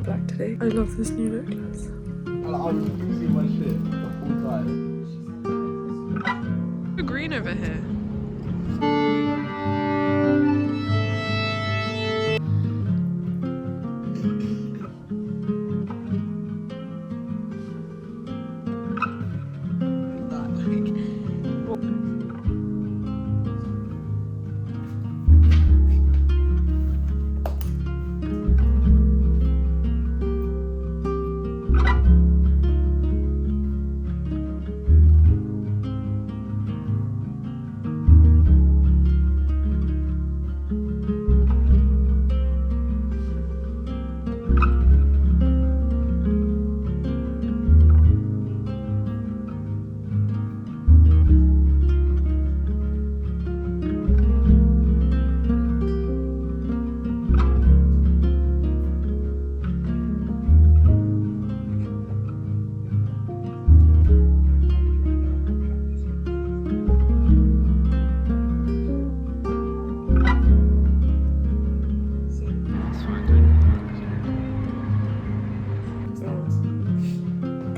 black today. I love this new necklace. I'm losing my shit the whole time. Green over here.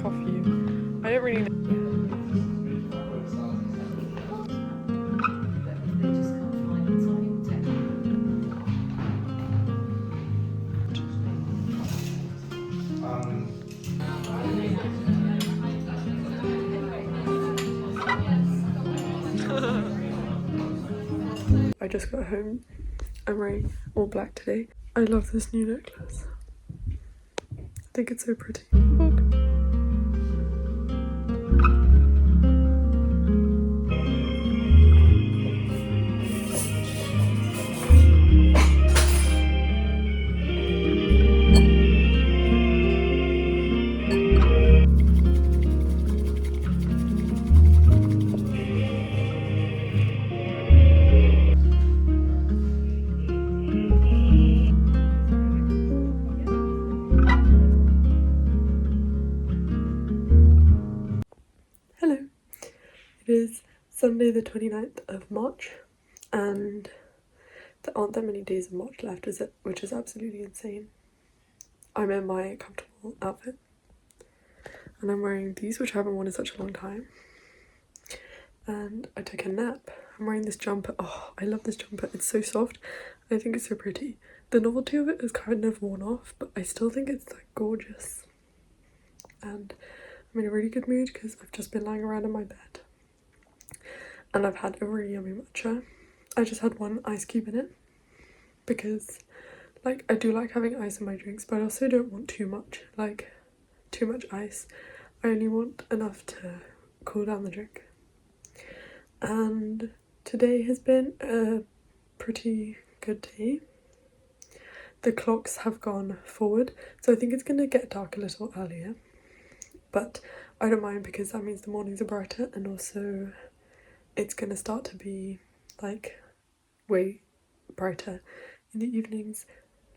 Coffee. I don't really know. I just got home. I'm wearing all black today. I love this new necklace. I think it's so pretty. Look. Hello. It is Sunday the 29th of March and there aren't that many days of March left, is it? Which is absolutely insane. I'm in my comfortable outfit and I'm wearing these, which I haven't worn in such a long time, and I took a nap. I'm wearing this jumper. Oh, I love this jumper. It's so soft. I think it's so pretty. The novelty of it is kind of worn off, but I still think it's like gorgeous. And I'm in a really good mood because I've just been lying around in my bed and I've had a really yummy matcha. I just had one ice cube in it because like I do like having ice in my drinks, but I also don't want too much ice. I only want enough to cool down the drink. And today has been a pretty good day. The clocks have gone forward, so I think it's going to get dark a little earlier, but I don't mind because that means the mornings are brighter, and also it's going to start to be like way brighter in the evenings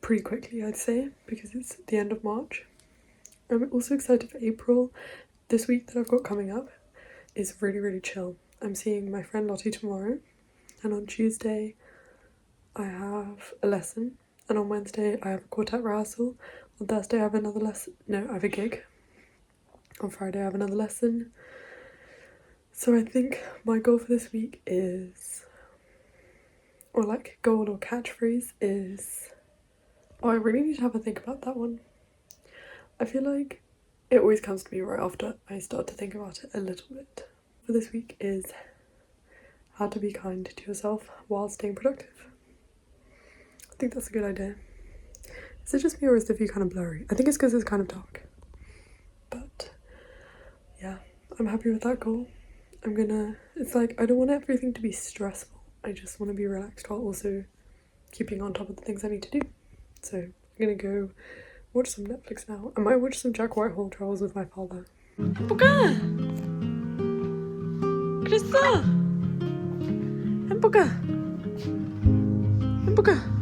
pretty quickly, I'd say, because it's the end of March. I'm also excited for April. This week that I've got coming up is really chill. I'm seeing my friend Lottie tomorrow, and on Tuesday I have a lesson, and on Wednesday I have a quartet rehearsal. On Thursday I have another lesson. No, I have a gig. On Friday I have another lesson. So I think my goal for this week is, or like goal or catchphrase is, oh, I really need to have a think about that one. I feel like it always comes to me right after I start to think about it a little bit. For this week is how to be kind to yourself while staying productive. I think that's a good idea. Is it just me or is the view kind of blurry? I think it's because it's kind of dark. But yeah, I'm happy with that goal. It's like I don't want everything to be stressful. I just want to be relaxed while also keeping on top of the things I need to do. So I'm gonna go watch some Netflix now. I might watch some Jack Whitehall Travels with my father. Empuka! Krista! Empuka! Empuka!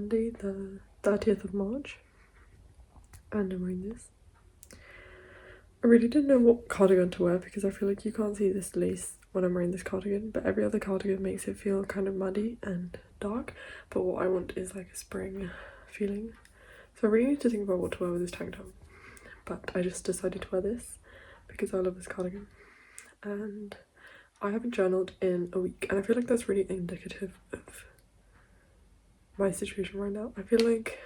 Monday the 30th of March and I'm wearing this. I really didn't know what cardigan to wear because I feel like you can't see this lace when I'm wearing this cardigan, but every other cardigan makes it feel kind of muddy and dark, but what I want is like a spring feeling. So I really need to think about what to wear with this tank top, but I just decided to wear this because I love this cardigan. And I haven't journaled in a week and I feel like that's really indicative of my situation right now. I feel like,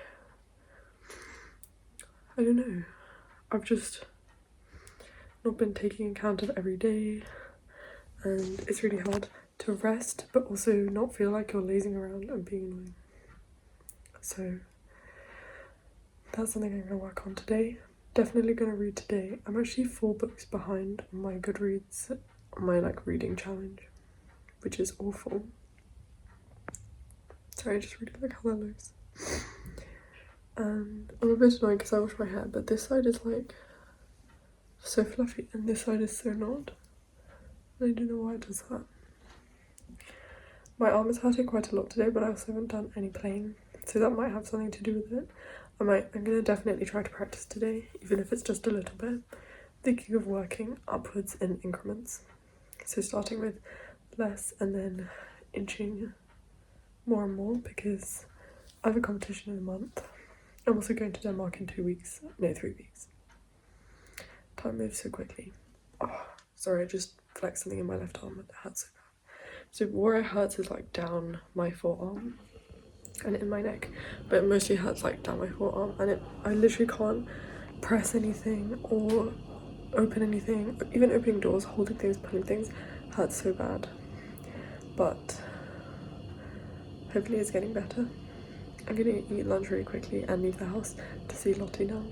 I don't know, I've just not been taking account of every day and it's really hard to rest but also not feel like you're lazing around and being annoying. So that's something I'm going to work on today. Definitely going to read today. I'm actually 4 books behind on my Goodreads, on my like reading challenge, which is awful. Sorry, I just really like how that looks. And I'm a bit annoyed because I wash my hair, but this side is like so fluffy and this side is so not. I don't know why it does that. My arm is hurting quite a lot today, but I also haven't done any playing, so that might have something to do with it. I'm gonna definitely try to practice today, even if it's just a little bit. Thinking of working upwards in increments. So starting with less and then inching more and more, because I have a competition in a month. I'm also going to Denmark in 3 weeks. Time moves so quickly. Oh, sorry, I just flexed something in my left arm and it hurts so bad. So where it hurts is like down my forearm and in my neck, but it mostly hurts like down my forearm, and I literally can't press anything or open anything. Even opening doors, holding things, pulling things hurts so bad. But hopefully it's getting better. I'm gonna eat lunch really quickly and leave the house to see Lottie now.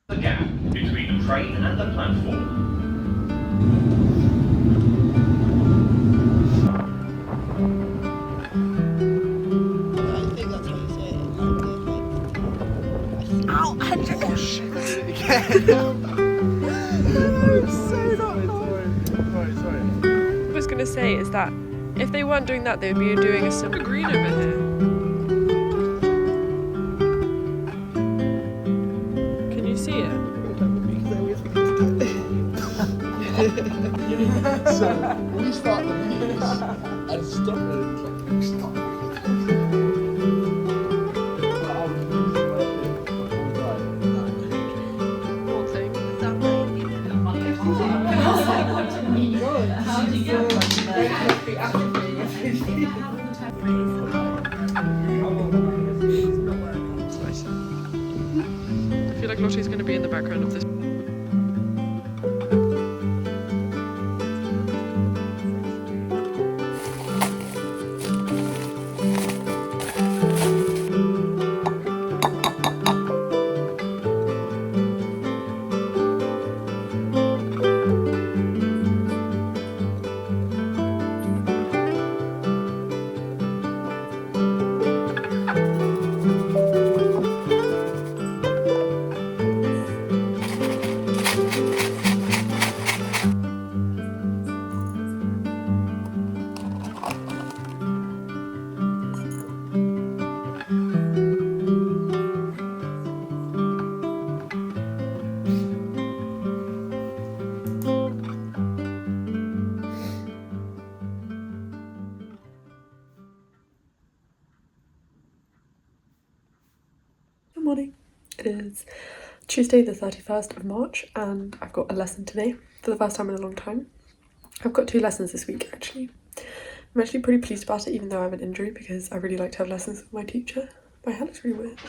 The gap between the train and the platform. I think that's how you say it. Ow! Andrew! Oh shit! I did it again! I'm so not sorry. What I was gonna say is that if they weren't doing that, they would be doing a silver green over here. Can you see it? So we start the piece and stop it. Stop. I feel like Lottie's going to be in the background of this. Good morning. It is Tuesday the 31st of March and I've got a lesson today for the first time in a long time. I've got 2 lessons this week actually. I'm actually pretty pleased about it even though I have an injury because I really like to have lessons with my teacher. My hair looks really weird.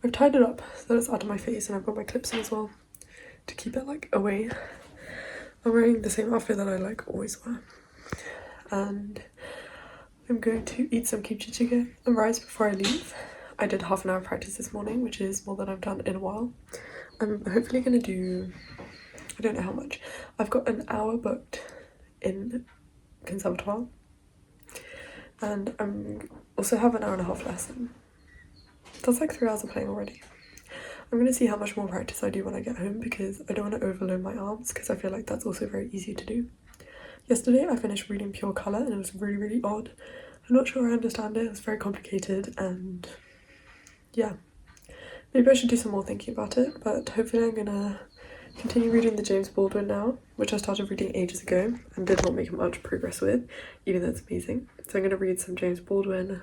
I've tied it up so that it's out of my face and I've got my clips in as well to keep it like away. I'm wearing the same outfit that I like always wear and I'm going to eat some kimchi jjigae and rice before I leave. I did half an hour of practice this morning, which is more than I've done in a while. I'm hopefully going to do, I don't know how much. I've got an hour booked in Conservatoire, and I'm also have an hour and a half lesson. That's like 3 hours of playing already. I'm going to see how much more practice I do when I get home, because I don't want to overload my arms, because I feel like that's also very easy to do. Yesterday I finished reading Pure Colour and it was really, really odd. I'm not sure I understand it. It's very complicated, and yeah, maybe I should do some more thinking about it, but hopefully I'm gonna continue reading the James Baldwin now, which I started reading ages ago and did not make much progress with, even though it's amazing. So I'm gonna read some James Baldwin,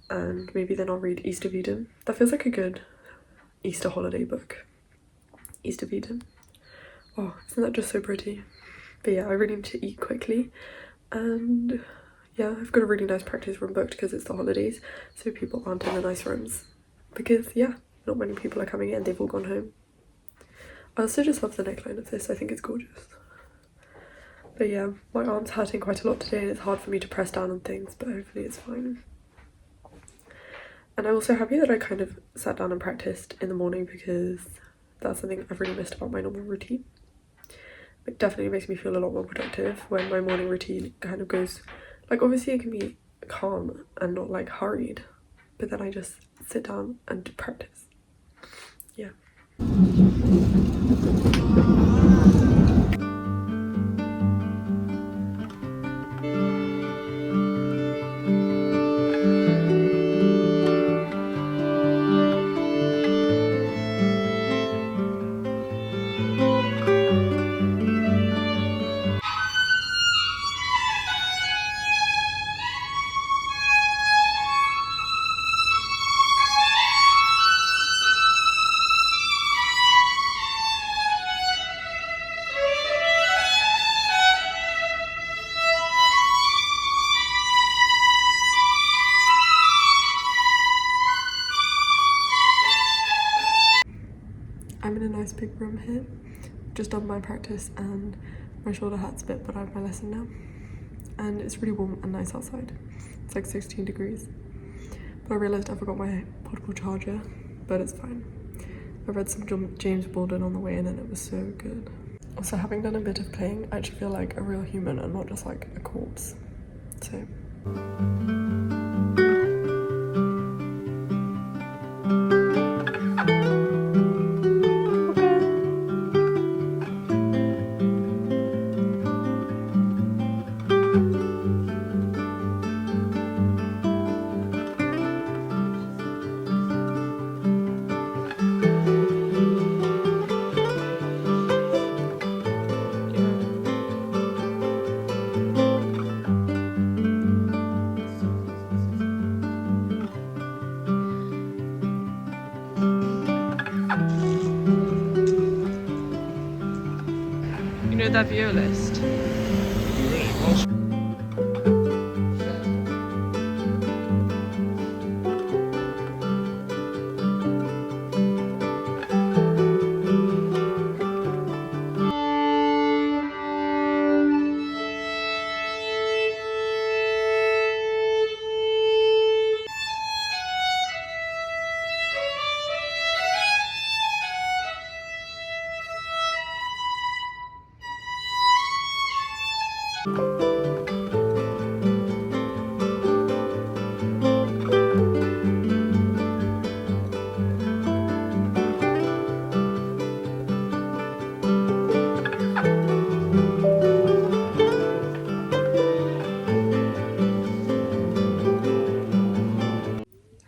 and maybe then I'll read East of Eden. That feels like a good Easter holiday book. East of Eden. Oh, isn't that just so pretty? But yeah, I really need to eat quickly, and yeah, I've got a really nice practice room booked because it's the holidays, so people aren't in the nice rooms, because yeah, not many people are coming in, they've all gone home. I also just love the neckline of this, I think it's gorgeous. But yeah, my arm's hurting quite a lot today and it's hard for me to press down on things, but hopefully it's fine. And I'm also happy that I kind of sat down and practiced in the morning, because that's something I've really missed about my normal routine. It definitely makes me feel a lot more productive when my morning routine kind of goes, like, obviously it can be calm and not like hurried, but then I just sit down and practice. Yeah. I'm in a nice big room here. Just done my practice and my shoulder hurts a bit, but I have my lesson now. And it's really warm and nice outside. It's like 16 degrees. But I realised I forgot my portable charger, but it's fine. I read some James Baldwin on the way in and it was so good. Also, having done a bit of playing, I actually feel like a real human and not just like a corpse. So. You know that violist?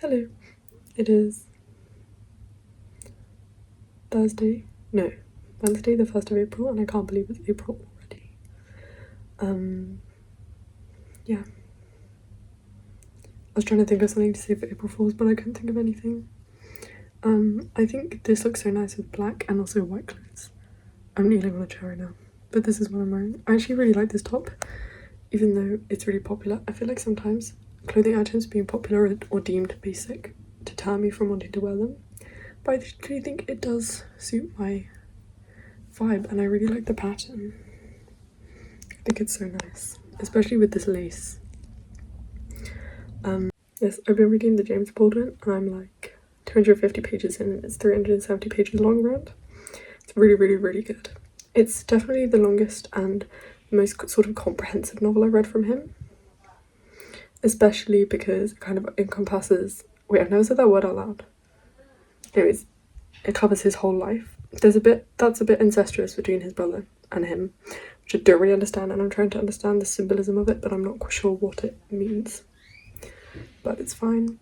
Hello, it is Wednesday the 1st of April, and I can't believe it's April already. Yeah. I was trying to think of something to say for April Fools, but I couldn't think of anything. I think this looks so nice with black and also white clothes. I'm kneeling on a chair right now, but this is what I'm wearing. I actually really like this top, even though it's really popular. I feel like sometimes clothing items being popular or deemed basic deter me from wanting to wear them, but I actually think it does suit my vibe, and I really like the pattern. I think it's so nice, especially with this lace. Yes, I've been reading the James Baldwin and I'm like 250 pages in and it's 370 pages long around. It's really, really, really good. It's definitely the longest and the most sort of comprehensive novel I've read from him. Especially because it kind of encompasses... Wait, I've never said that word out loud. Anyways, it covers his whole life. There's a bit that's a bit incestuous between his brother and him, which I don't really understand, and I'm trying to understand the symbolism of it, but I'm not quite sure what it means. But it's fine.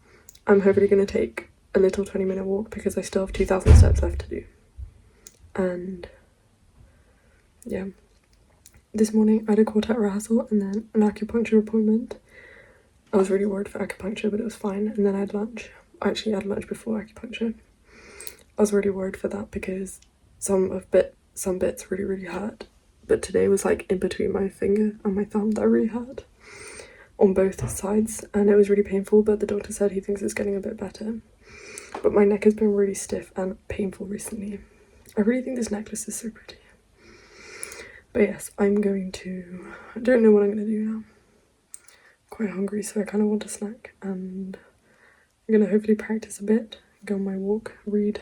I'm hopefully going to take a little 20-minute walk because I still have 2,000 steps left to do. And yeah, this morning I had a quartet rehearsal and then an acupuncture appointment. I was really worried for acupuncture, but it was fine. And then I had lunch. I actually had lunch before acupuncture. I was really worried for that because some bits really, really hurt. But today was like in between my finger and my thumb that really hurt on both sides, and it was really painful, but the doctor said he thinks it's getting a bit better. But my neck has been really stiff and painful recently. I really think this necklace is so pretty. But yes, I don't know what I'm going to do now. Quite hungry, so I kind of want a snack, and I'm going to hopefully practice a bit, go on my walk, read,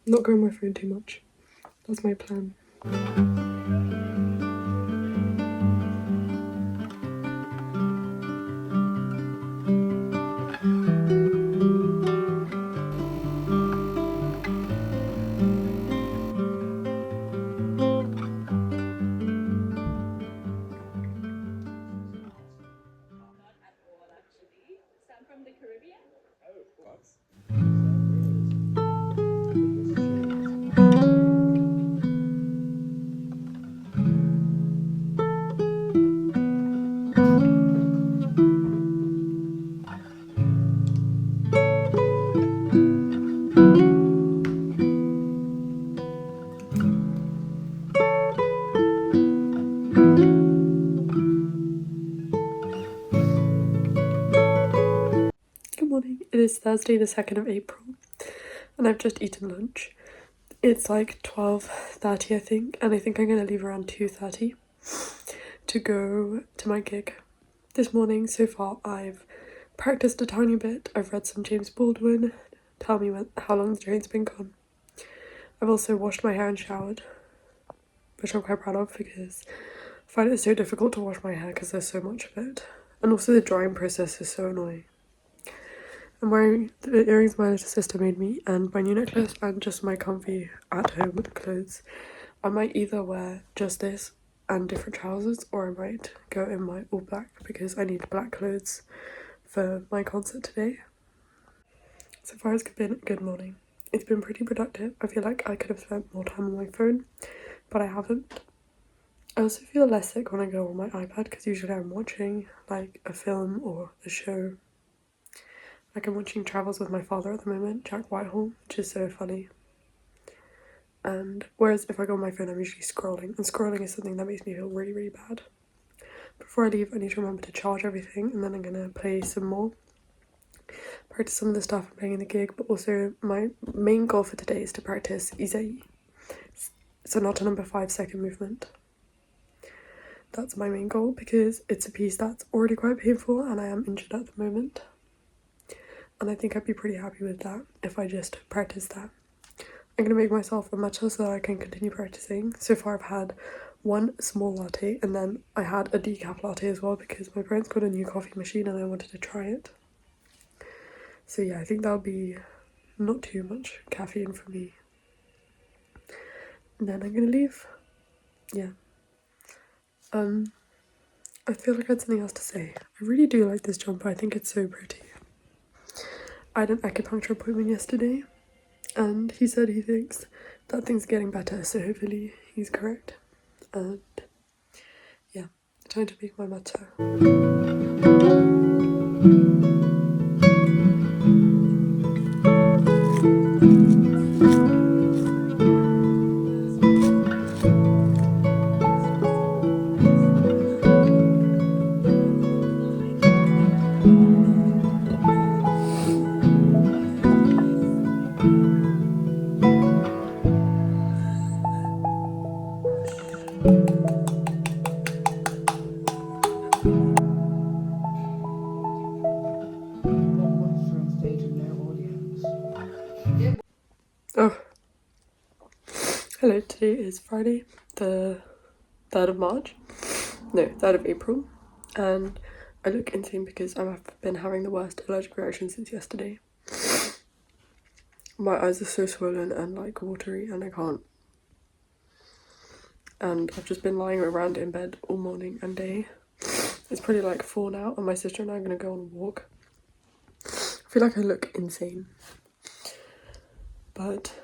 not go on my phone too much. That's my plan. It is Thursday the 2nd of April and I've just eaten lunch. It's like 12:30 I think, and I think I'm going to leave around 2:30 to go to my gig. This morning so far I've practiced a tiny bit, I've read some James Baldwin, tell me how long the train's been gone. I've also washed my hair and showered, which I'm quite proud of because I find it so difficult to wash my hair because there's so much of it, and also the drying process is so annoying. I'm wearing the earrings my little sister made me and my new necklace and just my comfy at home clothes. I might either wear just this and different trousers, or I might go in my all black because I need black clothes for my concert today. So far it's been a good morning. It's been pretty productive. I feel like I could have spent more time on my phone, but I haven't. I also feel less sick when I go on my iPad because usually I'm watching like a film or a show. Like I'm watching Travels with My Father at the moment, Jack Whitehall, which is so funny. And whereas if I go on my phone, I'm usually scrolling, and scrolling is something that makes me feel really, really bad. Before I leave, I need to remember to charge everything, and then I'm gonna play some more. Practice some of the stuff I'm playing in the gig, but also my main goal for today is to practice Izei, Sonata number 5 second movement. That's my main goal because it's a piece that's already quite painful and I am injured at the moment. And I think I'd be pretty happy with that if I just practice that. I'm going to make myself a matcha so that I can continue practicing. So far I've had one small latte and then I had a decaf latte as well because my parents got a new coffee machine and I wanted to try it. So yeah, I think that'll be not too much caffeine for me. And then I'm going to leave. Yeah. I feel like I had something else to say. I really do like this jumper. I think it's so pretty. I had an acupuncture appointment yesterday and he said he thinks that things are getting better, so hopefully he's correct. And yeah, time to make my matcha. is Friday, the 3rd of March. No, 3rd of April. And I look insane because I've been having the worst allergic reaction since yesterday. My eyes are so swollen and like watery and I can't. And I've just been lying around in bed all morning and day. It's pretty like 4 now and my sister and I are going to go on a walk. I feel like I look insane. But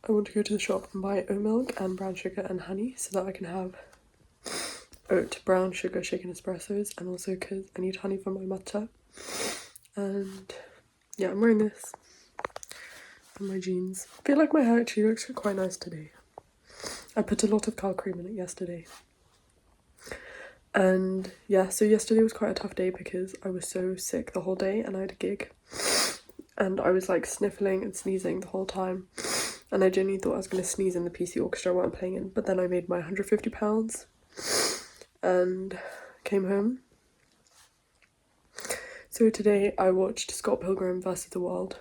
I want to go to the shop and buy oat milk and brown sugar and honey so that I can have oat, brown sugar, shaken espressos, and also because I need honey for my matcha. And yeah, I'm wearing this and my jeans. I feel like my hair actually looks quite nice today. I put a lot of curl cream in it yesterday. And yeah, so yesterday was quite a tough day because I was so sick the whole day and I had a gig. And I was like sniffling and sneezing the whole time. And I genuinely thought I was going to sneeze in the PC orchestra where I'm playing in. But then I made my £150 and came home. So today I watched Scott Pilgrim vs. the World.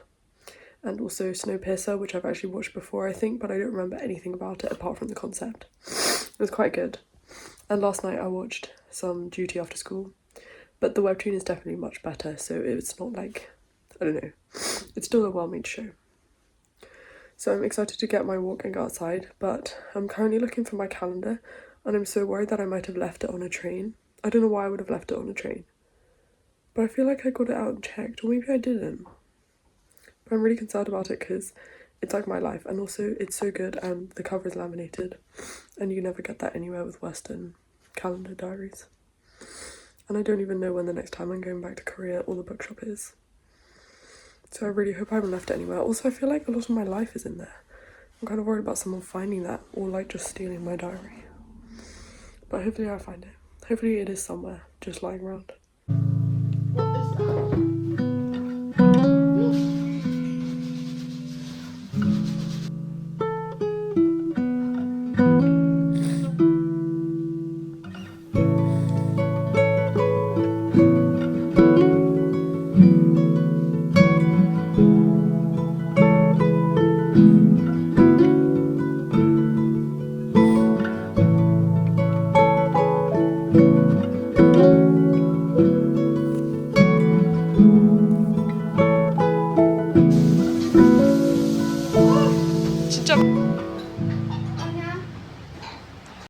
And also Snowpiercer, which I've actually watched before, I think, but I don't remember anything about it apart from the concept. It was quite good. And last night I watched some Duty After School, but the webtoon is definitely much better, so it's not like, I don't know, it's still a well-made show. So I'm excited to get my walk and go outside, but I'm currently looking for my calendar, and I'm so worried that I might have left it on a train. I don't know why I would have left it on a train, but I feel like I got it out and checked, or maybe I didn't. But I'm really concerned about it because it's like my life, and also it's so good and the cover is laminated and you never get that anywhere with Western calendar diaries. And I don't even know when the next time I'm going back to Korea or the bookshop is. So I really hope I haven't left it anywhere. Also, I feel like a lot of my life is in there. I'm kind of worried about someone finding that or like just stealing my diary. But hopefully I'll find it. Hopefully it is somewhere just lying around. What is that? 진짜